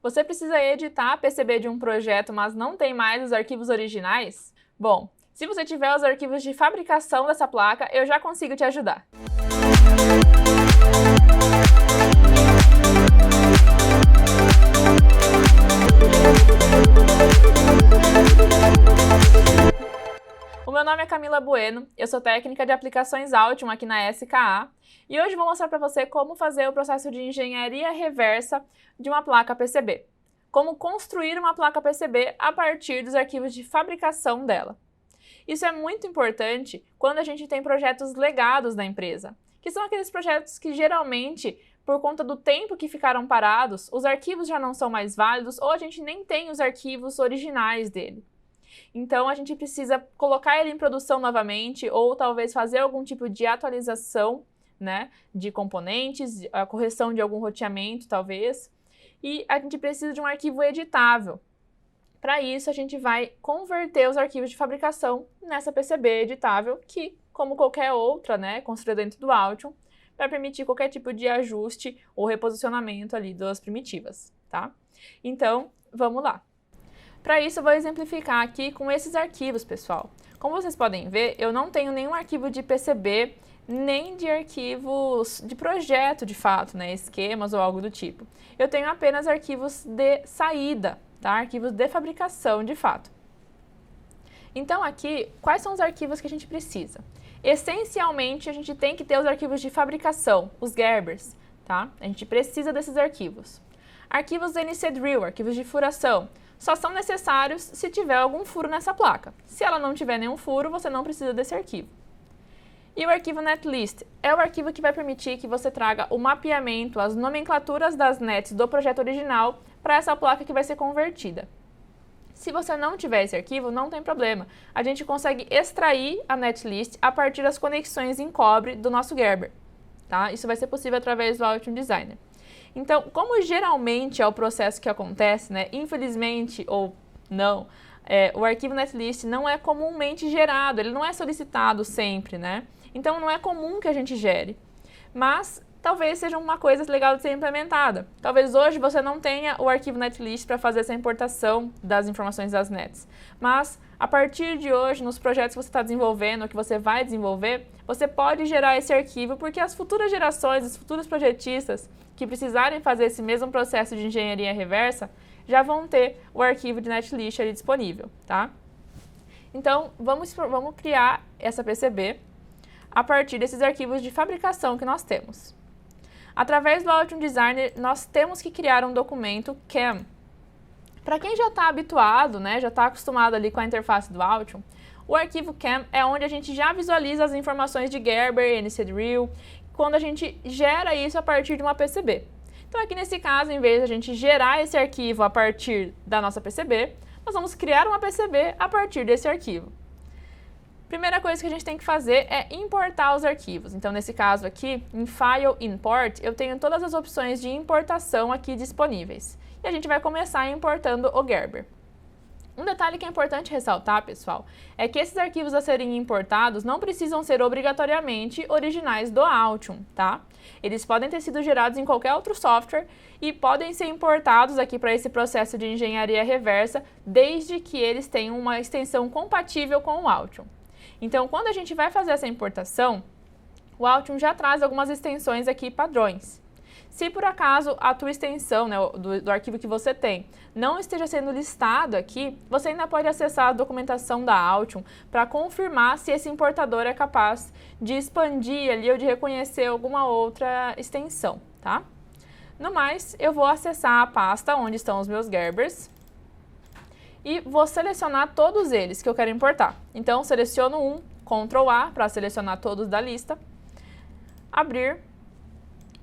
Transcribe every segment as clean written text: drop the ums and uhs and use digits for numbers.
Você precisa editar a PCB de um projeto, mas não tem mais os arquivos originais? Bom, se você tiver os arquivos de fabricação dessa placa, eu já consigo te ajudar. O meu nome é Camila Bueno, eu sou técnica de aplicações Altium aqui na SKA e hoje vou mostrar para você como fazer o processo de engenharia reversa de uma placa PCB. Como construir uma placa PCB a partir dos arquivos de fabricação dela. Isso é muito importante quando a gente tem projetos legados da empresa, que são aqueles projetos que geralmente, por conta do tempo que ficaram parados, os arquivos já não são mais válidos ou a gente nem tem os arquivos originais dele. Então, a gente precisa colocar ele em produção novamente ou talvez fazer algum tipo de atualização, né, de componentes, a correção de algum roteamento, talvez. E a gente precisa de um arquivo editável. Para isso, a gente vai converter os arquivos de fabricação nessa PCB editável, que, como qualquer outra, né, construída dentro do Altium, vai permitir qualquer tipo de ajuste ou reposicionamento ali das primitivas, tá? Então, vamos lá. Para isso, eu vou exemplificar aqui com esses arquivos, pessoal. Como vocês podem ver, eu não tenho nenhum arquivo de PCB, nem de arquivos de projeto, de fato, né, esquemas ou algo do tipo. Eu tenho apenas arquivos de saída, tá? Arquivos de fabricação, de fato. Então, aqui, quais são os arquivos que a gente precisa? Essencialmente, a gente tem que ter os arquivos de fabricação, os Gerbers, tá? A gente precisa desses arquivos. Arquivos NCDrill, arquivos de furação, só são necessários se tiver algum furo nessa placa. Se ela não tiver nenhum furo, você não precisa desse arquivo. E o arquivo netlist é o arquivo que vai permitir que você traga o mapeamento, as nomenclaturas das nets do projeto original para essa placa que vai ser convertida. Se você não tiver esse arquivo, não tem problema. A gente consegue extrair a netlist a partir das conexões em cobre do nosso Gerber, tá? Isso vai ser possível através do Altium Designer. Então, como geralmente é o processo que acontece, né? Infelizmente ou não, o arquivo netlist não é comumente gerado, ele não é solicitado sempre, né? Então, não é comum que a gente gere, mas talvez seja uma coisa legal de ser implementada. Talvez hoje você não tenha o arquivo netlist para fazer essa importação das informações das nets, mas a partir de hoje, nos projetos que você está desenvolvendo, ou que você vai desenvolver, você pode gerar esse arquivo, porque as futuras gerações, os futuros projetistas que precisarem fazer esse mesmo processo de engenharia reversa, já vão ter o arquivo de netlist ali disponível, tá? Então, vamos criar essa PCB a partir desses arquivos de fabricação que nós temos. Através do Altium Designer, nós temos que criar um documento CAM. Para quem já está habituado, né, já está acostumado ali com a interface do Altium, o arquivo CAM é onde a gente já visualiza as informações de Gerber, NCDrill, quando a gente gera isso a partir de uma PCB. Então aqui nesse caso, em vez de a gente gerar esse arquivo a partir da nossa PCB, nós vamos criar uma PCB a partir desse arquivo. Primeira coisa que a gente tem que fazer é importar os arquivos. Então, nesse caso aqui, em File Import, eu tenho todas as opções de importação aqui disponíveis. E a gente vai começar importando o Gerber. Um detalhe que é importante ressaltar, pessoal, é que esses arquivos a serem importados não precisam ser obrigatoriamente originais do Altium, tá? Eles podem ter sido gerados em qualquer outro software e podem ser importados aqui para esse processo de engenharia reversa, desde que eles tenham uma extensão compatível com o Altium. Então, quando a gente vai fazer essa importação, o Altium já traz algumas extensões aqui padrões. Se por acaso a tua extensão, né, do arquivo que você tem, não esteja sendo listado aqui, você ainda pode acessar a documentação da Altium para confirmar se esse importador é capaz de expandir ali ou de reconhecer alguma outra extensão, tá? No mais, eu vou acessar a pasta onde estão os meus Gerbers e vou selecionar todos eles que eu quero importar. Então, seleciono um, Ctrl A para selecionar todos da lista, abrir,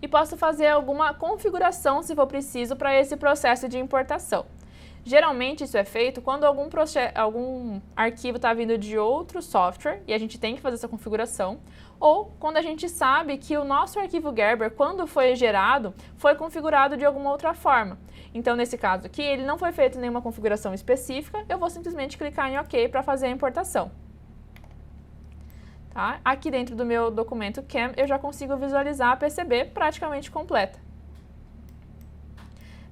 e posso fazer alguma configuração, se for preciso, para esse processo de importação. Geralmente isso é feito quando algum arquivo está vindo de outro software e a gente tem que fazer essa configuração, ou quando a gente sabe que o nosso arquivo Gerber, quando foi gerado, foi configurado de alguma outra forma. Então, nesse caso aqui, ele não foi feito nenhuma configuração específica, eu vou simplesmente clicar em OK para fazer a importação. Tá? Aqui dentro do meu documento CAM, eu já consigo visualizar a PCB praticamente completa.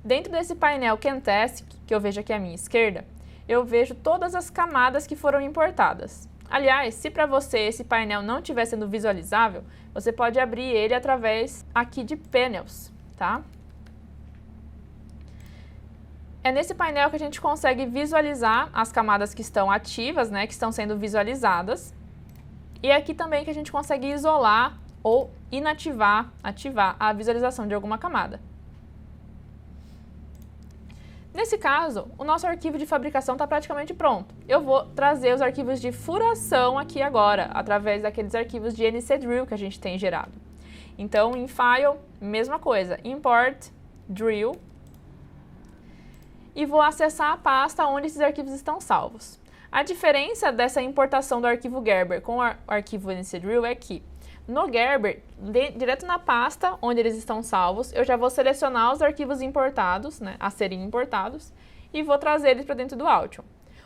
Dentro desse painel CanTask, que eu vejo aqui à minha esquerda, eu vejo todas as camadas que foram importadas. Aliás, se para você esse painel não estiver sendo visualizável, você pode abrir ele através aqui de Panels, tá? É nesse painel que a gente consegue visualizar as camadas que estão ativas, né, que estão sendo visualizadas. E é aqui também que a gente consegue isolar ou ativar a visualização de alguma camada. Nesse caso, o nosso arquivo de fabricação está praticamente pronto. Eu vou trazer os arquivos de furação aqui agora, através daqueles arquivos de NCDrill que a gente tem gerado. Então, em File, mesma coisa, Import Drill, e vou acessar a pasta onde esses arquivos estão salvos. A diferença dessa importação do arquivo Gerber com o arquivo NCDrill é que no Gerber, direto na pasta onde eles estão salvos, eu já vou selecionar os arquivos importados, né, a serem importados, e vou trazer eles para dentro do Altium.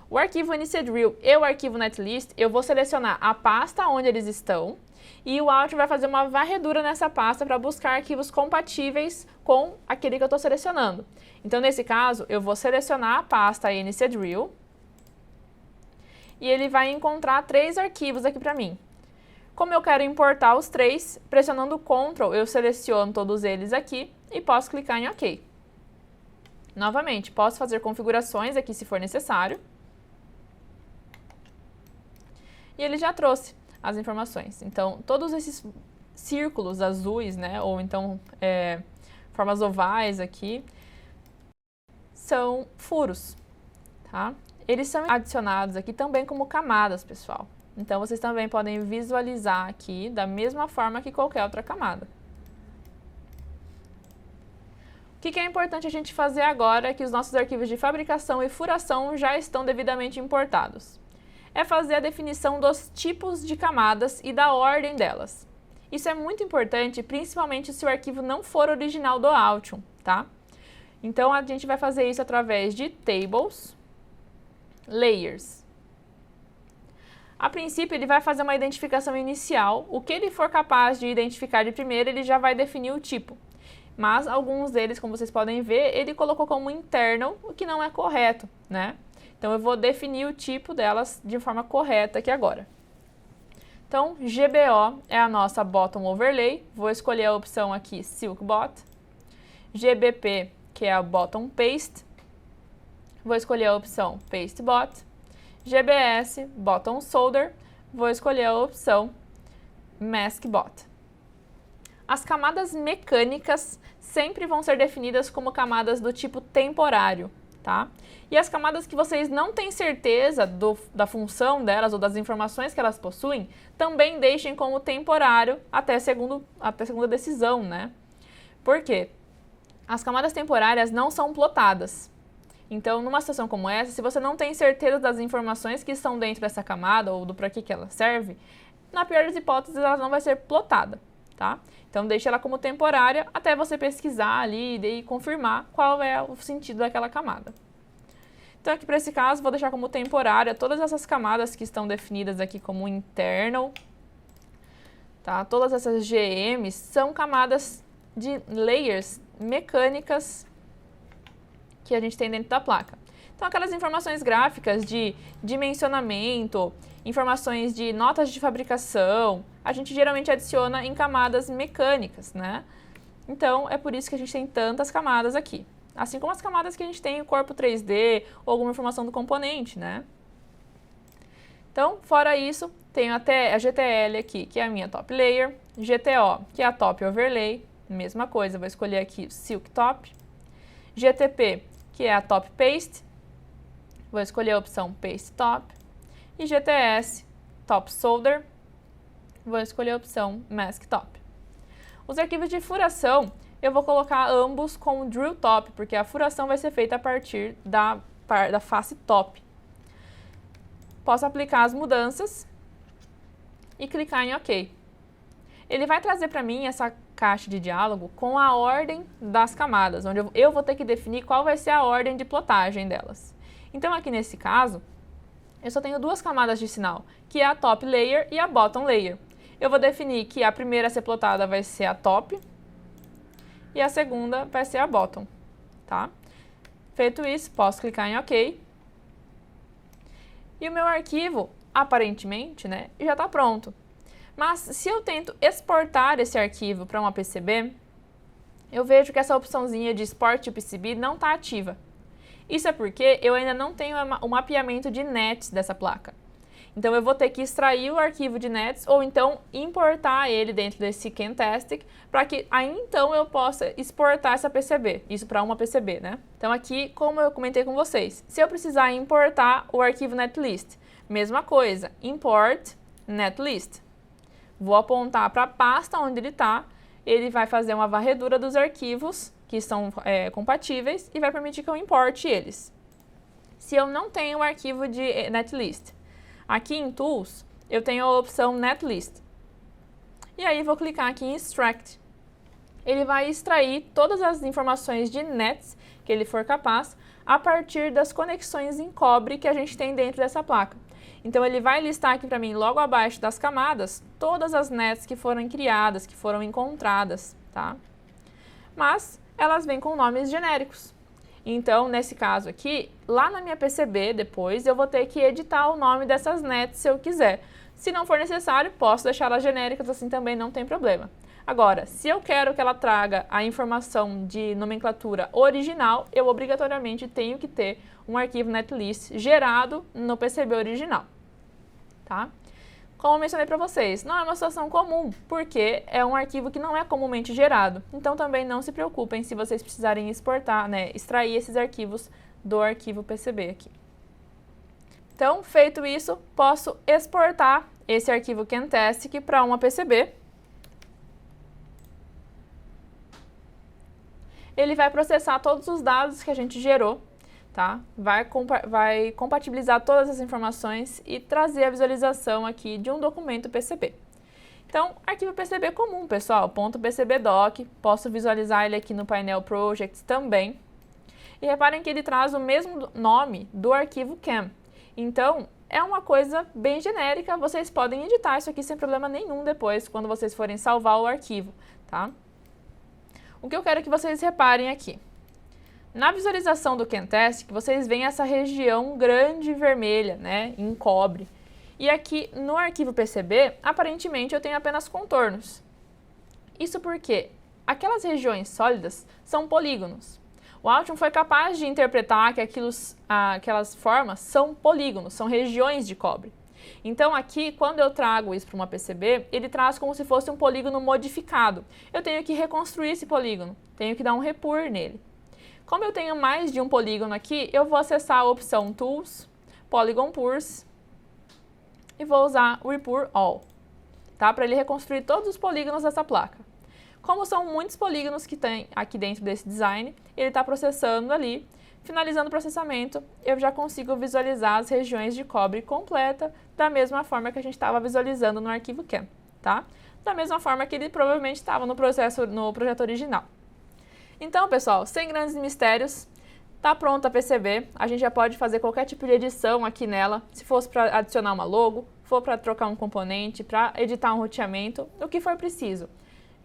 O arquivo NCDrill e o arquivo Netlist, eu vou selecionar a pasta onde eles estão, e o Altium vai fazer uma varredura nessa pasta para buscar arquivos compatíveis com aquele que eu estou selecionando. Então, nesse caso, eu vou selecionar a pasta NCDrill, e ele vai encontrar 3 arquivos aqui para mim. Como eu quero importar os 3, pressionando Ctrl, eu seleciono todos eles aqui e posso clicar em OK. Novamente, posso fazer configurações aqui se for necessário. E ele já trouxe as informações. Então, todos esses círculos azuis, né, ou então formas ovais aqui, são furos, tá? Eles são adicionados aqui também como camadas, pessoal. Então, vocês também podem visualizar aqui da mesma forma que qualquer outra camada. O que é importante a gente fazer agora é que os nossos arquivos de fabricação e furação já estão devidamente importados. É fazer a definição dos tipos de camadas e da ordem delas. Isso é muito importante, principalmente se o arquivo não for original do Altium, tá? Então, a gente vai fazer isso através de Tables, Layers. A princípio, ele vai fazer uma identificação inicial. O que ele for capaz de identificar de primeiro, ele já vai definir o tipo. Mas alguns deles, como vocês podem ver, ele colocou como internal, o que não é correto, né? Então, eu vou definir o tipo delas de forma correta aqui agora. Então, GBO é a nossa Bottom Overlay. Vou escolher a opção aqui, SilkBot. GBP, que é a Bottom Paste. Vou escolher a opção PasteBot. GBS, Bottom Solder, vou escolher a opção MaskBot. As camadas mecânicas sempre vão ser definidas como camadas do tipo temporário, tá? E as camadas que vocês não têm certeza da função delas ou das informações que elas possuem, também deixem como temporário até segunda decisão, né? Por quê? As camadas temporárias não são plotadas. Então, numa situação como essa, se você não tem certeza das informações que estão dentro dessa camada ou do para que ela serve, na pior das hipóteses, ela não vai ser plotada, tá? Então, deixe ela como temporária até você pesquisar ali e confirmar qual é o sentido daquela camada. Então, aqui para esse caso, vou deixar como temporária todas essas camadas que estão definidas aqui como internal, tá? Todas essas GMs são camadas de layers mecânicas que a gente tem dentro da placa. Então, aquelas informações gráficas de dimensionamento, informações de notas de fabricação, a gente geralmente adiciona em camadas mecânicas, né? Então, é por isso que a gente tem tantas camadas aqui. Assim como as camadas que a gente tem o corpo 3D ou alguma informação do componente, né? Então, fora isso, tenho até a GTL aqui, que é a minha Top Layer, GTO, que é a Top Overlay, mesma coisa, vou escolher aqui Silk Top, GTP, que é a Top Paste, vou escolher a opção Paste Top, e GTS, Top Solder, vou escolher a opção Mask Top. Os arquivos de furação, eu vou colocar ambos com Drill Top, porque a furação vai ser feita a partir da face top. Posso aplicar as mudanças e clicar em OK. Ele vai trazer para mim essa caixa de diálogo com a ordem das camadas, onde eu vou ter que definir qual vai ser a ordem de plotagem delas. Então, aqui nesse caso, eu só tenho 2 camadas de sinal, que é a Top Layer e a Bottom Layer. Eu vou definir que a primeira a ser plotada vai ser a Top e a segunda vai ser a Bottom. tá? Feito isso, posso clicar em OK. E o meu arquivo, aparentemente, né, já está pronto. Mas se eu tento exportar esse arquivo para uma PCB, eu vejo que essa opçãozinha de Export to PCB não está ativa. Isso é porque eu ainda não tenho o mapeamento de nets dessa placa. Então eu vou ter que extrair o arquivo de nets ou então importar ele dentro desse CANtastic para que aí então eu possa exportar essa PCB, isso para uma PCB, né? Então aqui, como eu comentei com vocês, se eu precisar importar o arquivo netlist, mesma coisa, import netlist. Vou apontar para a pasta onde ele está, ele vai fazer uma varredura dos arquivos que são compatíveis e vai permitir que eu importe eles. Se eu não tenho o arquivo de netlist, aqui em Tools, eu tenho a opção Netlist. E aí vou clicar aqui em Extract. Ele vai extrair todas as informações de nets que ele for capaz a partir das conexões em cobre que a gente tem dentro dessa placa. Então ele vai listar aqui para mim, logo abaixo das camadas, todas as nets que foram criadas, que foram encontradas, tá? Mas elas vêm com nomes genéricos. Então, nesse caso aqui, lá na minha PCB, depois, eu vou ter que editar o nome dessas nets se eu quiser. Se não for necessário, posso deixá-las genéricas, assim também não tem problema. Agora, se eu quero que ela traga a informação de nomenclatura original, eu obrigatoriamente tenho que ter um arquivo netlist gerado no PCB original, tá? Como eu mencionei para vocês, não é uma situação comum, porque é um arquivo que não é comumente gerado. Então também não se preocupem se vocês precisarem exportar, né, extrair esses arquivos do arquivo PCB aqui. Então, feito isso, posso exportar esse arquivo CANtastic para uma PCB. Ele vai processar todos os dados que a gente gerou, tá? Vai compatibilizar todas as informações e trazer a visualização aqui de um documento PCB. Então, arquivo PCB comum, pessoal, .pcbdoc, posso visualizar ele aqui no painel Projects também. E reparem que ele traz o mesmo nome do arquivo CAM. Então, é uma coisa bem genérica, vocês podem editar isso aqui sem problema nenhum depois, quando vocês forem salvar o arquivo, tá? O que eu quero que vocês reparem aqui. Na visualização do CANtastic, vocês veem essa região grande vermelha, né, em cobre. E aqui no arquivo PCB, aparentemente eu tenho apenas contornos. Isso porque aquelas regiões sólidas são polígonos. O Altium foi capaz de interpretar que aquelas formas são polígonos, são regiões de cobre. Então aqui, quando eu trago isso para uma PCB, ele traz como se fosse um polígono modificado. Eu tenho que reconstruir esse polígono, tenho que dar um repur nele. Como eu tenho mais de um polígono aqui, eu vou acessar a opção Tools, Polygon Purs e vou usar Repur All, tá? Para ele reconstruir todos os polígonos dessa placa. Como são muitos polígonos que tem aqui dentro desse design, ele está processando ali. Finalizando o processamento, eu já consigo visualizar as regiões de cobre completa da mesma forma que a gente estava visualizando no arquivo CAM, tá? Da mesma forma que ele provavelmente estava no projeto original. Então, pessoal, sem grandes mistérios, está pronta a PCB. A gente já pode fazer qualquer tipo de edição aqui nela, se fosse para adicionar uma logo, for para trocar um componente, para editar um roteamento, o que for preciso.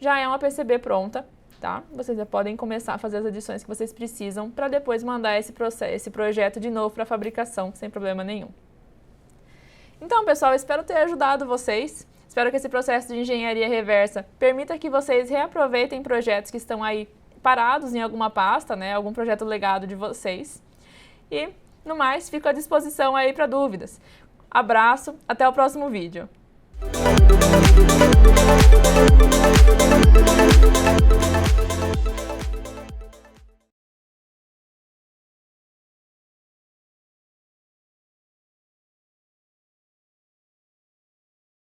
Já é uma PCB pronta, tá? Vocês já podem começar a fazer as edições que vocês precisam para depois mandar esse projeto de novo para a fabricação, sem problema nenhum. Então, pessoal, espero ter ajudado vocês. Espero que esse processo de engenharia reversa permita que vocês reaproveitem projetos que estão aí parados em alguma pasta, né? Algum projeto legado de vocês. E, no mais, fico à disposição aí para dúvidas. Abraço, até o próximo vídeo.